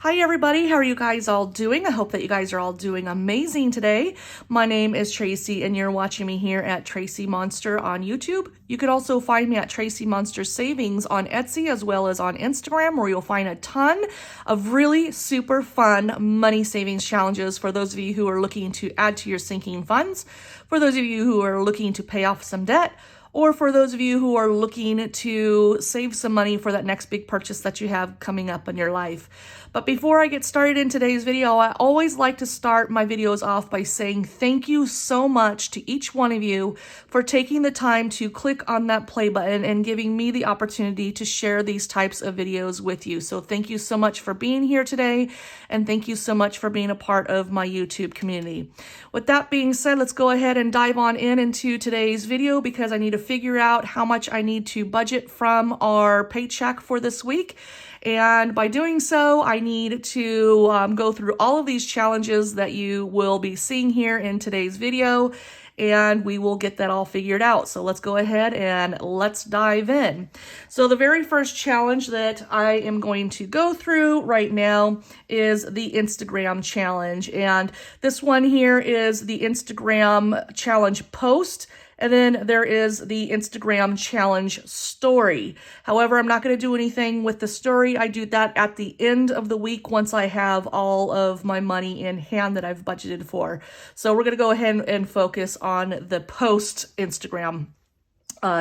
Hi everybody, how are you guys all doing? I hope that you guys are all doing amazing today. My name is TracEy and you're watching me here at TracEy Monster on YouTube. You could also find me at TracEy Monster Savings on Etsy as well as on Instagram, where you'll find a ton of really super fun money savings challenges for those of you who are looking to add to your sinking funds, for those of you who are looking to pay off some debt, or for those of you who are looking to save some money for that next big purchase that you have coming up in your life. But before I get started in today's video, I always like to start my videos off by saying thank you so much to each one of you for taking the time to click on that play button and giving me the opportunity to share these types of videos with you. So thank you so much for being here today, and thank you so much for being a part of my YouTube community. With that being said, let's go ahead and dive on into today's video because I need to figure out how much I need to budget from our paycheck for this week. And by doing so, I need to go through all of these challenges that you will be seeing here in today's video, and we will get that all figured out. So let's go ahead and let's dive in. So the very first challenge that I am going to go through right now is the Instagram challenge. And this one here is the Instagram challenge post. And then there is the Instagram challenge story. However, I'm not going to do anything with the story. I do that at the end of the week once I have all of my money in hand that I've budgeted for. So we're going to go ahead and focus on the post Instagram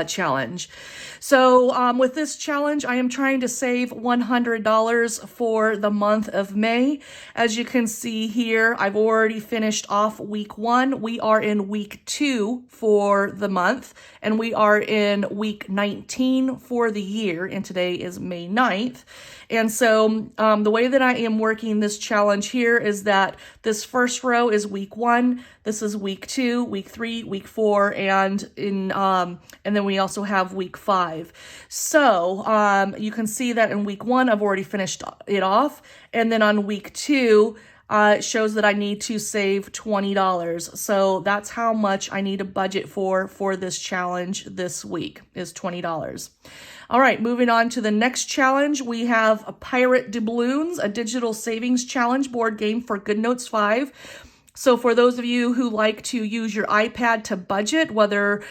challenge. So with this challenge, I am trying to save $100 for the month of May. As you can see here, I've already finished off week 1. We are in week 2 for the month, and we are in week 19 for the year, and today is May 9th. And so the way that I am working this challenge here is that this first row is week 1, this is week 2, week 3, week 4, and then we also have week 5. So you can see that in week 1, I've already finished it off, and then on week 2, it shows that I need to save $20. So that's how much I need to budget for this challenge this week, is $20. All right, moving on to the next challenge, we have a Pirate Doubloons, a digital savings challenge board game for GoodNotes 5. So for those of you who like to use your iPad to budget, whether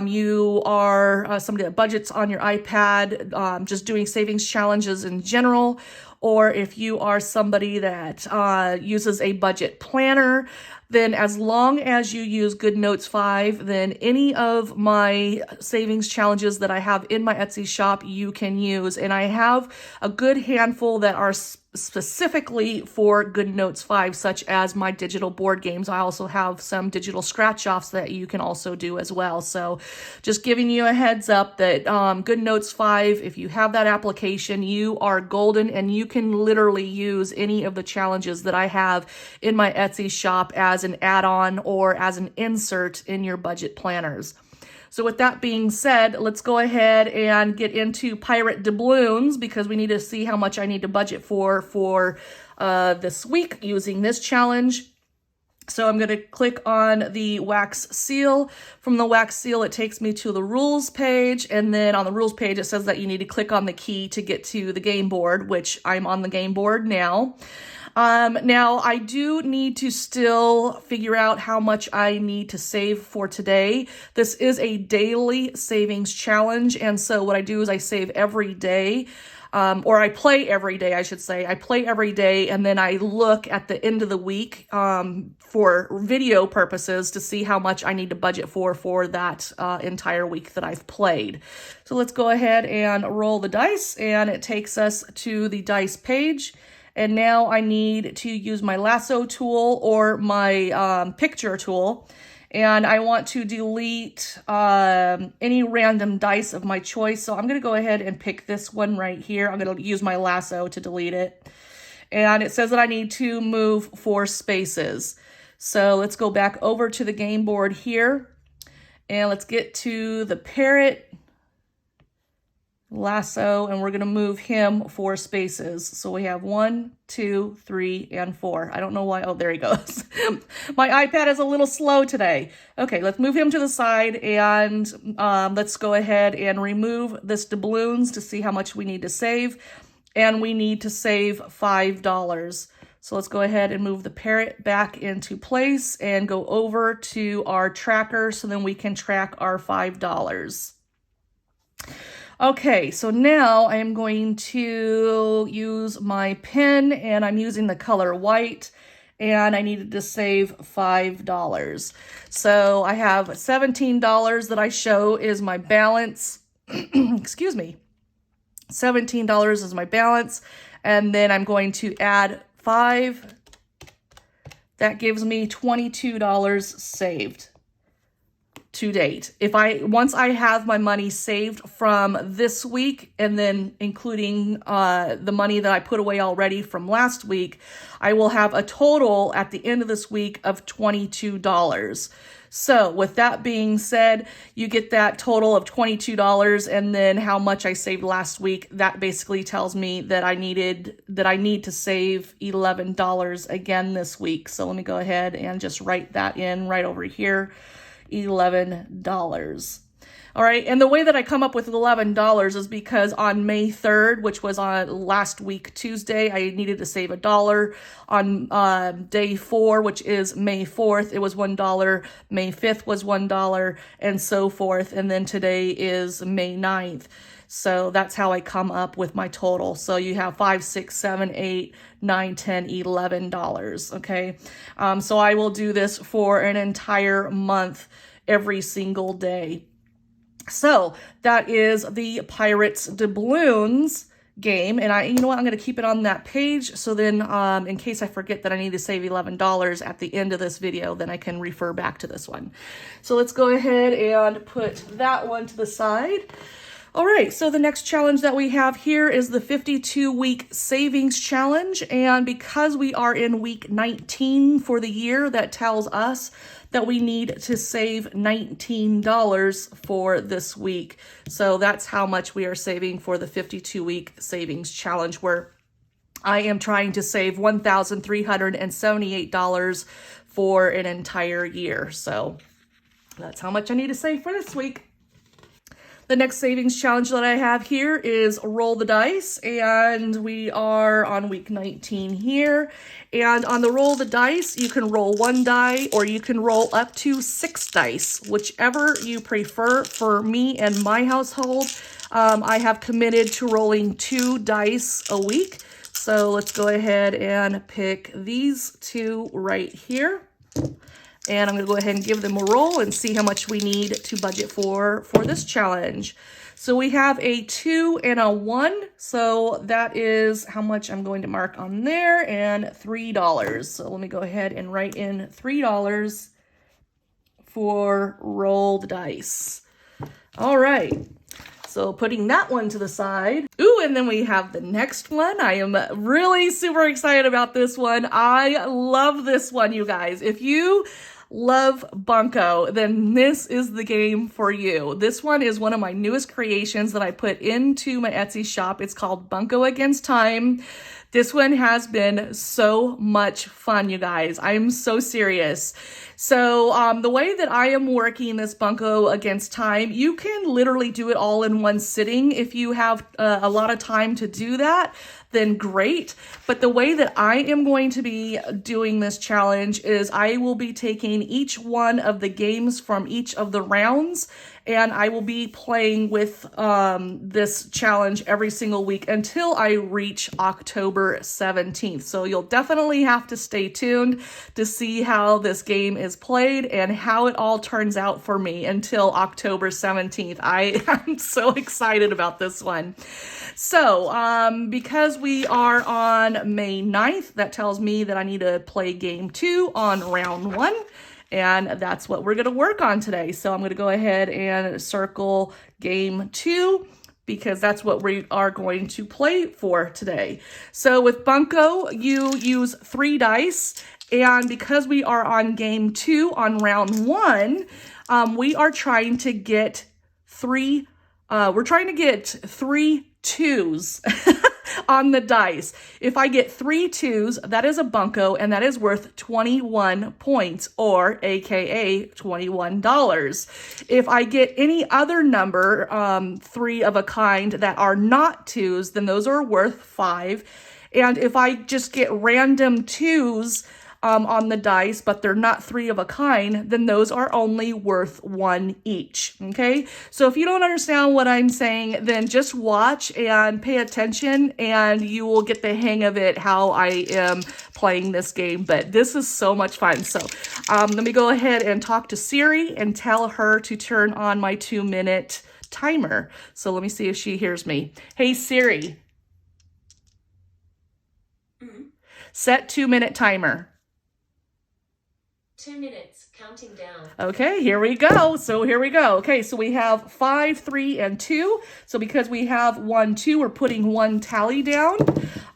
you are somebody that budgets on your iPad, just doing savings challenges in general, or if you are somebody that uses a budget planner, then as long as you use GoodNotes 5, then any of my savings challenges that I have in my Etsy shop, you can use. And I have a good handful that are specifically for GoodNotes 5, such as my digital board games. I also have some digital scratch-offs that you can also do as well. So just giving you a heads up that GoodNotes 5, if you have that application, you are golden, and you can literally use any of the challenges that I have in my Etsy shop as an add-on or as an insert in your budget planners. So with that being said, let's go ahead and get into Pirate Doubloons because we need to see how much I need to budget for this week using this challenge. So I'm going to click on the wax seal. From the wax seal, it takes me to the rules page. And then on the rules page, it says that you need to click on the key to get to the game board, which I'm on the game board now. Now, I do need to still figure out how much I need to save for today. This is a daily savings challenge, and so what I do is I save every day, or I play every day, I should say. I play every day, and then I look at the end of the week for video purposes to see how much I need to budget for that entire week that I've played. So let's go ahead and roll the dice, and it takes us to the dice page. And now I need to use my lasso tool or my picture tool. And I want to delete any random dice of my choice. So I'm going to go ahead and pick this one right here. I'm going to use my lasso to delete it. And it says that I need to move 4 spaces. So let's go back over to the game board here. And let's get to the parrot. Lasso, and we're going to move him 4 spaces. So we have 1, 2, 3, and 4. I don't know why. Oh, there he goes. My iPad is a little slow today. Okay, let's move him to the side, and let's go ahead and remove this doubloons to see how much we need to save. and we need to save $5. So let's go ahead and move the parrot back into place and go over to our tracker so then we can track our $5. Okay, so now I am going to use my pen, and I'm using the color white, and I needed to save $5. So I have $17 that I show is my balance. Excuse me. $17 is my balance, and then I'm going to add 5. That gives me $22 saved to date. Once I have my money saved from this week, and then including the money that I put away already from last week, I will have a total at the end of this week of $22. So with that being said, you get that total of $22, and then how much I saved last week. That basically tells me that I need to save $11 again this week. So let me go ahead and just write that in right over here, $11. All right, and the way that I come up with $11 is because on May 3rd, which was on last week, Tuesday, I needed to save $1. On day 4, which is May 4th, it was $1. May 5th was $1, and so forth. And then today is May 9th. So that's how I come up with my total. So you have $5, $6, $7, $8, $9, $10, $11, okay? So I will do this for an entire month every single day. So that is the Pirates Doubloons game, and you know what, I'm going to keep it on that page, so then in case I forget that I need to save $11 at the end of this video, then I can refer back to this one. So let's go ahead and put that one to the side. All right, so the next challenge that we have here is the 52-week savings challenge, and because we are in week 19 for the year, that tells us that we need to save $19 for this week. So that's how much we are saving for the 52-week savings challenge, where I am trying to save $1,378 for an entire year. So that's how much I need to save for this week. The next savings challenge that I have here is roll the dice, and we are on week 19 here. And on the roll the dice, you can roll 1 die or you can roll up to 6 dice, whichever you prefer. For me and my household, I have committed to rolling 2 dice a week. So let's go ahead and pick these 2 right here. And I'm going to go ahead and give them a roll and see how much we need to budget for this challenge. So we have a 2 and a 1. So that is how much I'm going to mark on there, and $3. So let me go ahead and write in $3 for roll the dice. All right. So putting that one to the side. Ooh, and then we have the next one. I am really super excited about this one. I love this one, you guys. If you love Bunco, then this is the game for you. This one is one of my newest creations that I put into my Etsy shop. It's called Bunco Against Time. This one has been so much fun, you guys. I am so serious. So the way that I am working this Bunco Against Time, you can literally do it all in one sitting. If you have a lot of time to do that, then great. But the way that I am going to be doing this challenge is I will be taking each one of the games from each of the rounds, and I will be playing with this challenge every single week until I reach October 17th. So you'll definitely have to stay tuned to see how this game is played and how it all turns out for me until October 17th. I am so excited about this one. So because we are on May 9th, that tells me that I need to play game 2 on round 1. And that's what we're going to work on today. So I'm going to go ahead and circle game 2 because that's what we are going to play for today. So with Bunco, you use 3 dice. And because we are on game 2 on round 1, we are trying to get 3 2s. on the dice. If I get 3 2s, that is a bunco, and that is worth 21 points, or AKA $21. If I get any other number, 3 of a kind that are not 2s, then those are worth 5. And if I just get random 2s, on the dice, but they're not 3 of a kind, then those are only worth 1 each, okay? So if you don't understand what I'm saying, then just watch and pay attention, and you will get the hang of it, how I am playing this game. But this is so much fun. So let me go ahead and talk to Siri and tell her to turn on my 2-minute timer. So let me see if she hears me. Hey, Siri. Set 2-minute timer. 2 minutes, counting down. Okay, here we go. So here we go. Okay, so we have 5, 3, and 2. So because we have 1, 2, we're putting 1 tally down.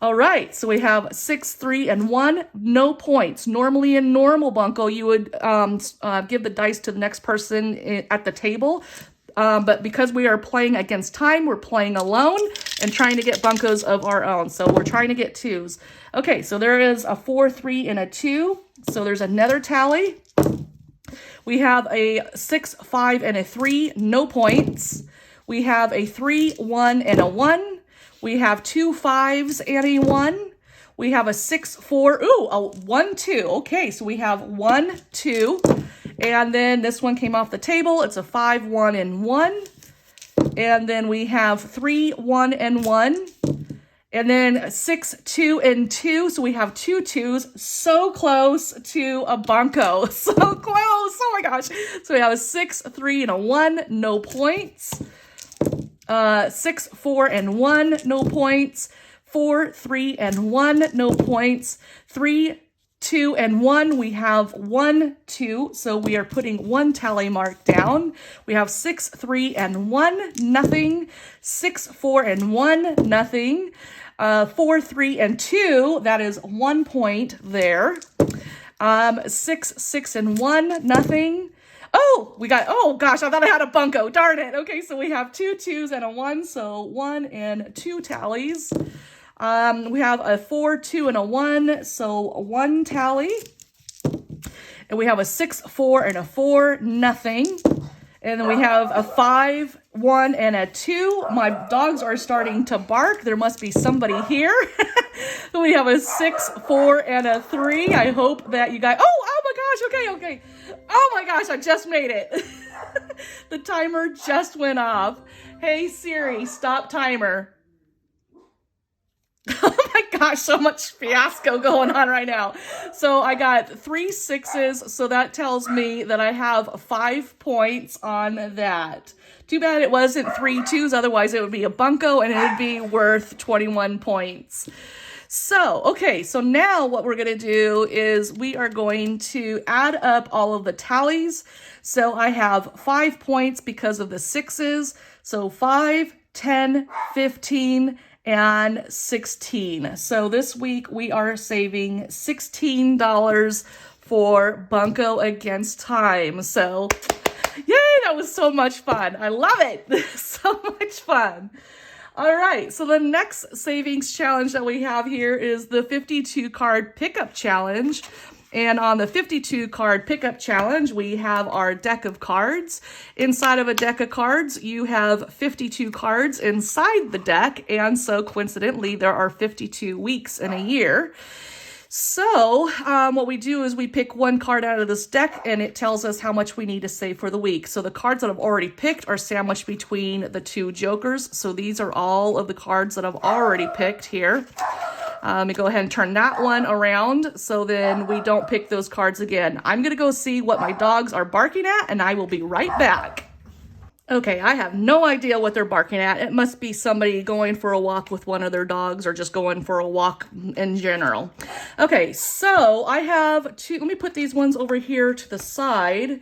All right, so we have 6, 3, and 1. No points. Normally in normal bunco, you would give the dice to the next person at the table. But because we are playing against time, we're playing alone and trying to get buncos of our own. So we're trying to get 2s. Okay, so there is a 4, 3, and a 2. So there's another tally. We have a 6, 5, and a 3, no points. We have a 3, 1, and a 1. We have 2 5s and a 1. We have a 6, 4, a 1, 2. Okay, so we have 1, 2. And then this one came off the table. It's a 5, 1, and 1. And then we have 3, 1, and 1. And then 6, 2, and 2. So we have 2 2s. So close to a bunco. So close. Oh my gosh. So we have a 6, 3, and a 1. No points. 6, 4, and 1. No points. 4, 3, and 1. No points. 3, 2, and 1. We have 1, 2. So we are putting 1 tally mark down. We have 6, 3, and 1. Nothing. 6, 4, and 1. Nothing. 4, 3, and 2. That is 1 point there. 6, 6, and 1. Nothing. Oh, we got, oh gosh, I thought I had a bunco. Darn it. Okay, so we have 2 2s and a 1. So 1 and 2 tallies. We have a 4, 2, and a 1, so 1 tally. And we have a 6, 4, and a 4, nothing. And then we have a 5, 1, and a 2. My dogs are starting to bark. There must be somebody here. We have a 6, 4, and a 3. I hope that you guys, oh my gosh, okay. Oh my gosh, I just made it. The timer just went off. Hey Siri, stop timer. Oh my gosh, so much fiasco going on right now. So I got 3 6s, so that tells me that I have 5 points on that. Too bad it wasn't 3 2s, otherwise it would be a bunco and it would be worth 21 points. So, okay, so now what we're going to do is we are going to add up all of the tallies. So I have 5 points because of the 6s. So 5, 10, 15, and 16. So this week we are saving $16 for Bunco Against Time. So yay, that was so much fun. I love it. So much fun. All right, so the next savings challenge that we have here is the 52 card pickup challenge. And on the 52 card pickup challenge, we have our deck of cards. Inside of a deck of cards, you have 52 cards inside the deck. And so coincidentally, there are 52 weeks in a year. So what we do is we pick 1 card out of this deck and it tells us how much we need to save for the week. So the cards that I've already picked are sandwiched between the 2 jokers. So these are all of the cards that I've already picked here. Let me go ahead and turn that one around so then we don't pick those cards again. I'm going to go see what my dogs are barking at and I will be right back. Okay, I have no idea what they're barking at. It must be somebody going for a walk with one of their dogs or just going for a walk in general. Okay, so I have 2, let me put these ones over here to the side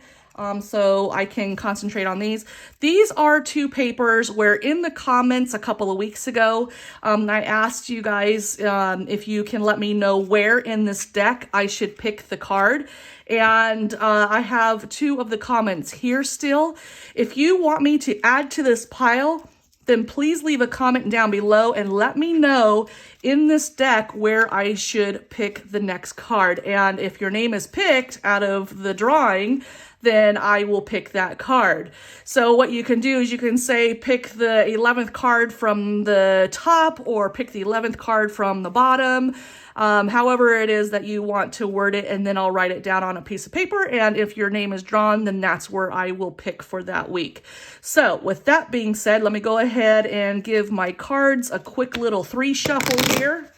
so I can concentrate on these. These are 2 papers where in the comments a couple of weeks ago, I asked you guys if you can let me know where in this deck I should pick the card. And I have 2 of the comments here still. If you want me to add to this pile, then please leave a comment down below and let me know in this deck where I should pick the next card. And if your name is picked out of the drawing, then I will pick that card. So what you can do is you can say pick the 11th card from the top or pick the 11th card from the bottom. However it is that you want to word it, and then I'll write it down on a piece of paper. And if your name is drawn, then that's where I will pick for that week. So with that being said, let me go ahead and give my cards a quick little 3 shuffle here.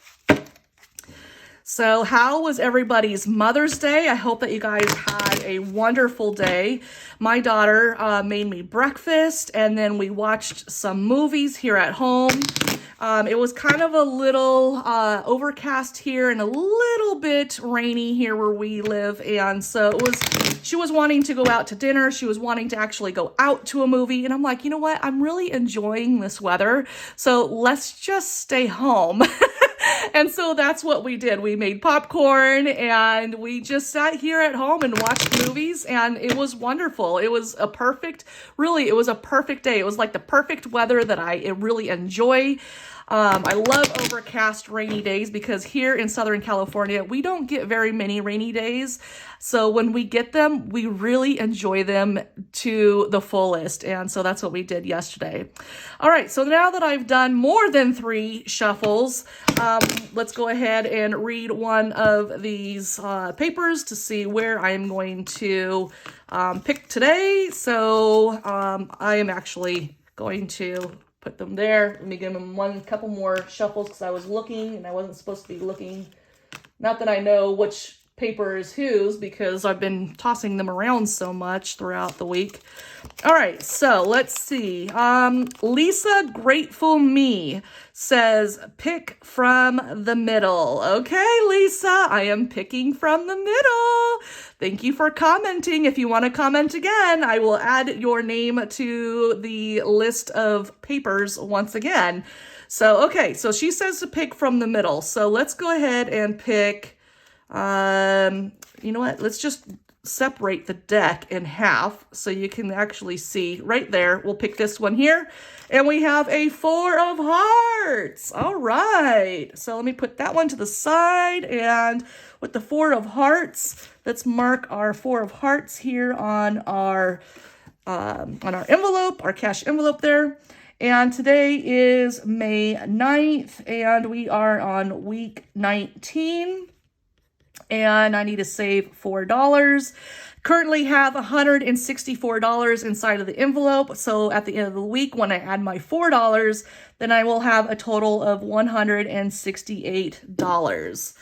So how was everybody's Mother's Day? I hope that you guys had a wonderful day. My daughter made me breakfast, and then we watched some movies here at home. It was kind of a little overcast here and a little bit rainy here where we live. And so she was wanting to go out to dinner. She was wanting to actually go out to a movie. And I'm like, you know what? I'm really enjoying this weather. So let's just stay home. And so that's what we did. We made popcorn and we just sat here at home and watched movies, and it was wonderful. It was a perfect day. It was like the perfect weather that I really enjoy. I love overcast rainy days because here in Southern California, we don't get very many rainy days. So when we get them, we really enjoy them to the fullest. And so that's what we did yesterday. All right, so now that I've done more than 3 shuffles, let's go ahead and read one of these papers to see where I'm going to pick today. So I am actually going to put them there. Let me give them couple more shuffles because I was looking and I wasn't supposed to be looking. Not that I know which paper is whose because I've been tossing them around so much throughout the week. All right, so let's see. Lisa Grateful Me says, pick from the middle. Okay, Lisa, I am picking from the middle. Thank you for commenting. If you want to comment again, I will add your name to the list of papers once again. So, okay, so she says to pick from the middle. So let's go ahead and pick, you know what? Let's just separate the deck in half so you can actually see right there. We'll pick this one here, and we have a 4 of hearts. All right, so let me put that one to the side, and with the 4 of hearts, let's mark our 4 of hearts here on our envelope, our cash envelope there. And today is May 9th, and we are on week 19. And I need to save $4. Currently have $164 inside of the envelope. So at the end of the week, when I add my $4, then I will have a total of $168.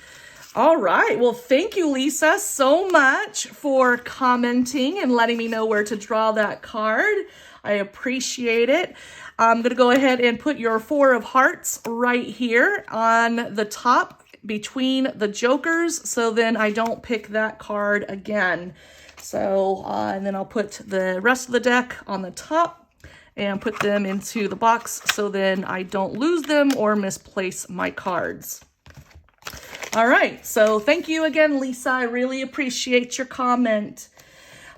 All right. Well, thank you, Lisa, so much for commenting and letting me know where to draw that card. I appreciate it. I'm going to go ahead and put your 4 of hearts right here on the top between the jokers, so then I don't pick that card again. So, and then I'll put the rest of the deck on the top and put them into the box so then I don't lose them or misplace my cards. All right, so thank you again, Lisa. I really appreciate your comment.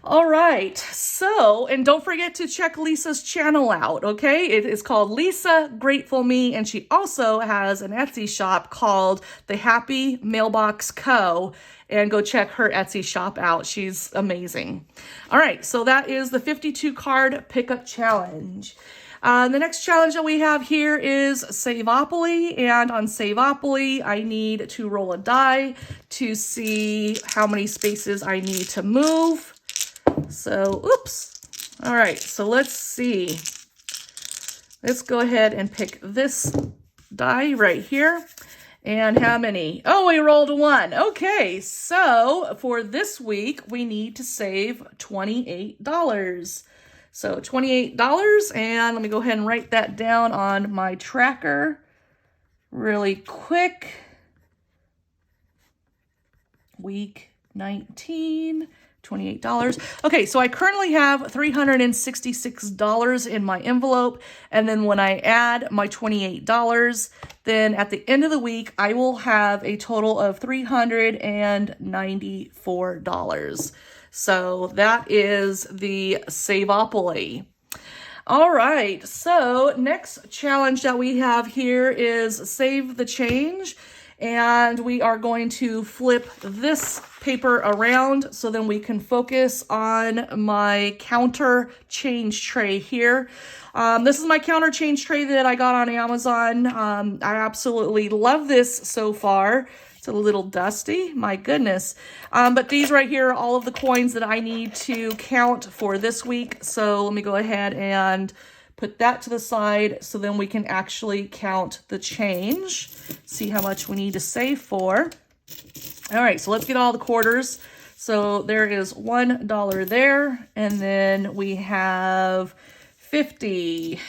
All right, so, and don't forget to check Lisa's channel out, okay? It is called Lisa Grateful Me, and she also has an Etsy shop called The Happy Mailbox Co., and go check her Etsy shop out. She's amazing. All right, so that is the 52 card pickup challenge. The next challenge that we have here is Save-opoly, and on Save-opoly, I need to roll a die to see how many spaces I need to move. So, oops. All right, so let's see. Let's go ahead and pick this die right here. And how many? Oh, we rolled a 1. Okay, so for this week, we need to save $28. So $28, and let me go ahead and write that down on my tracker really quick. Week 19. $28. Okay, so I currently have $366 in my envelope, and then when I add my $28, then at the end of the week, I will have a total of $394. So that is the Save-opoly. All right, so next challenge that we have here is Save the Change. And we are going to flip this paper around so then we can focus on my counter change tray here. This is my counter change tray that I got on Amazon. I absolutely love this so far. It's a little dusty, my goodness. But these right here are all of the coins that I need to count for this week. So let me go ahead and put that to the side so then we can actually count the change, see how much we need to save for. All right, so let's get all the quarters. So there is $1 there, and then we have 50,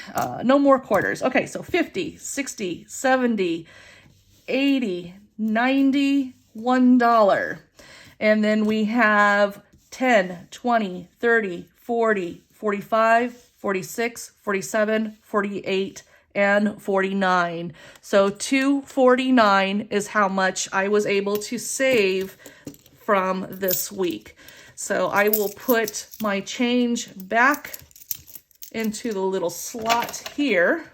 no more quarters. Okay, so 50, 60, 70, 80, 90, $1. And then we have 10, 20, 30, 40, 45, 46, 47, 48, and 49. So $2.49 is how much I was able to save from this week. So I will put my change back into the little slot here.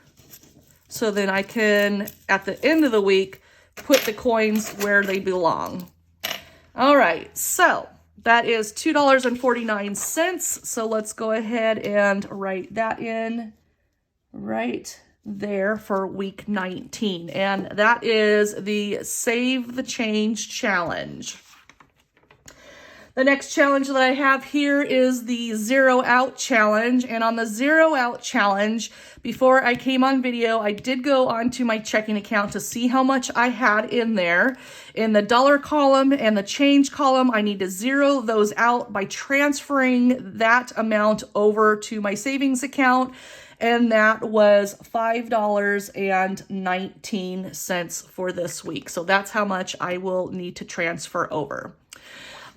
So then I can, at the end of the week, put the coins where they belong. All right, so that is $2.49. So let's go ahead and write that in right there for week 19. And that is the Save the Change challenge. The next challenge that I have here is the Zero Out challenge. And on the Zero Out challenge, before I came on video, I did go onto my checking account to see how much I had in there. In the dollar column and the change column, I need to zero those out by transferring that amount over to my savings account. And that was $5.19 for this week. So that's how much I will need to transfer over.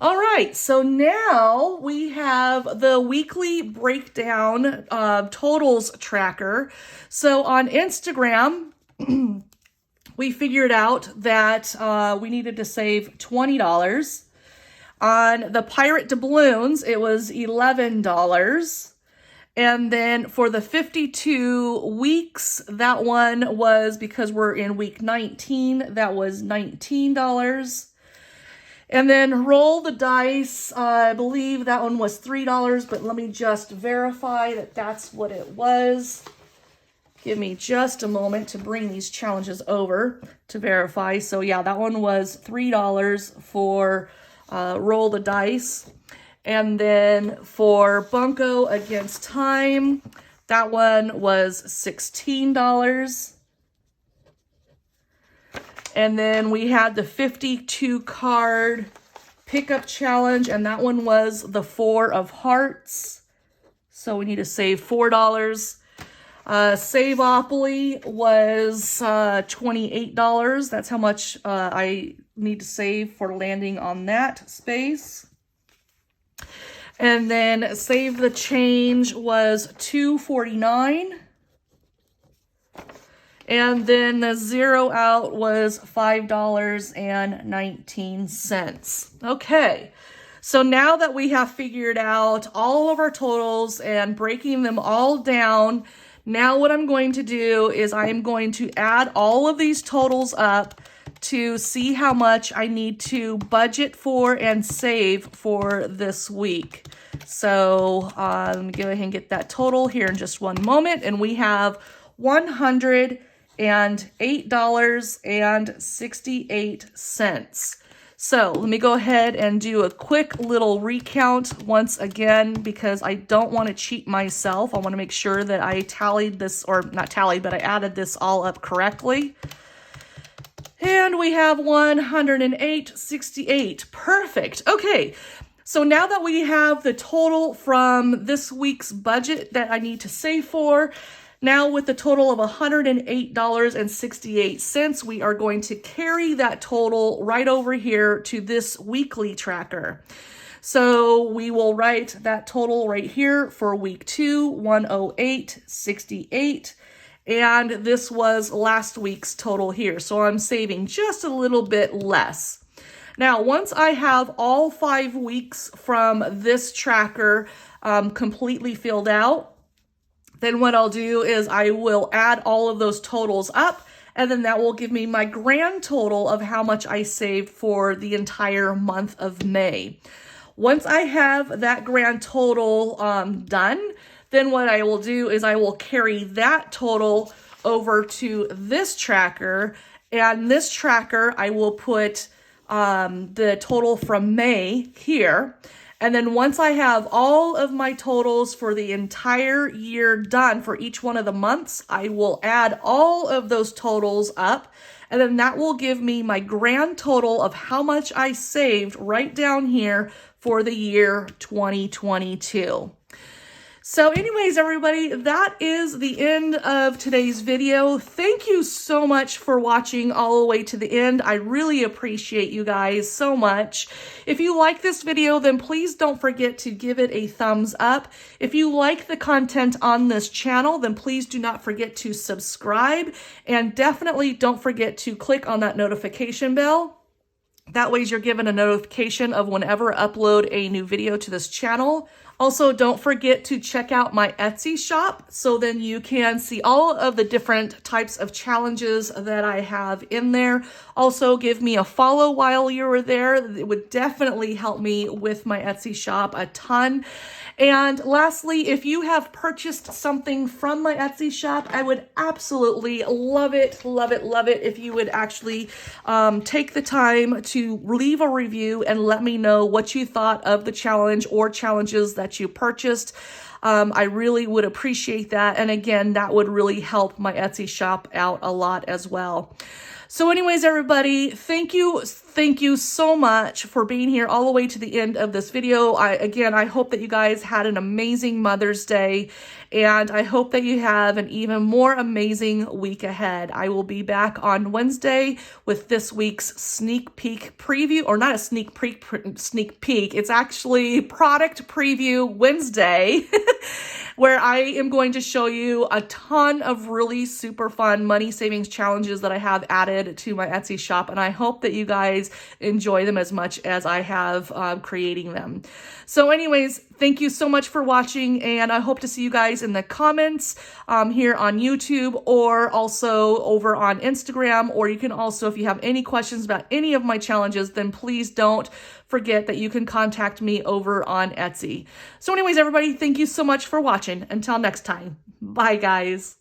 All right, so now we have the weekly breakdown totals tracker. So on Instagram, we figured out that we needed to save $20. On the Pirate Doubloons, it was $11. And then for the 52 weeks, that one was, because we're in week 19, that was $19. And then Roll the Dice, I believe that one was $3, but let me just verify that that's what it was. Give me just a moment to bring these challenges over to verify. So yeah, that one was $3 for Roll the Dice. And then for Bunco Against Time, that one was $16. And then we had the 52 card pickup challenge, and that one was the 4 of Hearts. So we need to save $4. Save-opoly was $28. That's how much I need to save for landing on that space. And then Save the Change was $2.49. And then the Zero Out was $5.19. Okay, so now that we have figured out all of our totals and breaking them all down, now what I'm going to do is I'm going to add all of these totals up to see how much I need to budget for and save for this week. So let me go ahead and get that total here in just one moment. And we have $108.68. So let me go ahead and do a quick little recount once again, because I don't want to cheat myself. I want to make sure that I tallied this, or not tallied, but I added this all up correctly. And we have 108.68. Perfect. Okay. So now that we have the total from this week's budget that I need to save for, now with the total of $108.68, we are going to carry that total right over here to this weekly tracker. So we will write that total right here for week 2, 108.68. And this was last week's total here. So I'm saving just a little bit less. Now, once I have all 5 weeks from this tracker completely filled out, Then what I'll do is I will add all of those totals up, and then that will give me my grand total of how much I saved for the entire month of May. Once I have that grand total done, then what I will do is I will carry that total over to this tracker, and this tracker I will put the total from May here. And then once I have all of my totals for the entire year done for each one of the months, I will add all of those totals up, and then that will give me my grand total of how much I saved right down here for the year 2022. So anyways, everybody, that is the end of today's video. Thank you so much for watching all the way to the end. I really appreciate you guys so much. If you like this video, then please don't forget to give it a thumbs up. If you like the content on this channel, then please do not forget to subscribe, and definitely don't forget to click on that notification bell. That way you're given a notification of whenever I upload a new video to this channel. Also, don't forget to check out my Etsy shop, so then you can see all of the different types of challenges that I have in there. Also, give me a follow while you're there. It would definitely help me with my Etsy shop a ton. And lastly, if you have purchased something from my Etsy shop, I would absolutely love it, love it, love it if you would actually take the time to leave a review and let me know what you thought of the challenge or challenges that you purchased. I really would appreciate that. And again, that would really help my Etsy shop out a lot as well. So anyways, everybody, thank you so much for being here all the way to the end of this video. I hope that you guys had an amazing Mother's Day, and I hope that you have an even more amazing week ahead. I will be back on Wednesday with this week's sneak peek preview, or not a sneak peek, it's actually product preview Wednesday, where I am going to show you a ton of really super fun money savings challenges that I have added to my Etsy shop, and I hope that you guys enjoy them as much as I have creating them. So anyways, thank you so much for watching, and I hope to see you guys in the comments here on YouTube, or also over on Instagram, or you can also, if you have any questions about any of my challenges, then please don't forget that you can contact me over on Etsy. So anyways, everybody, thank you so much for watching. Until next time, bye guys.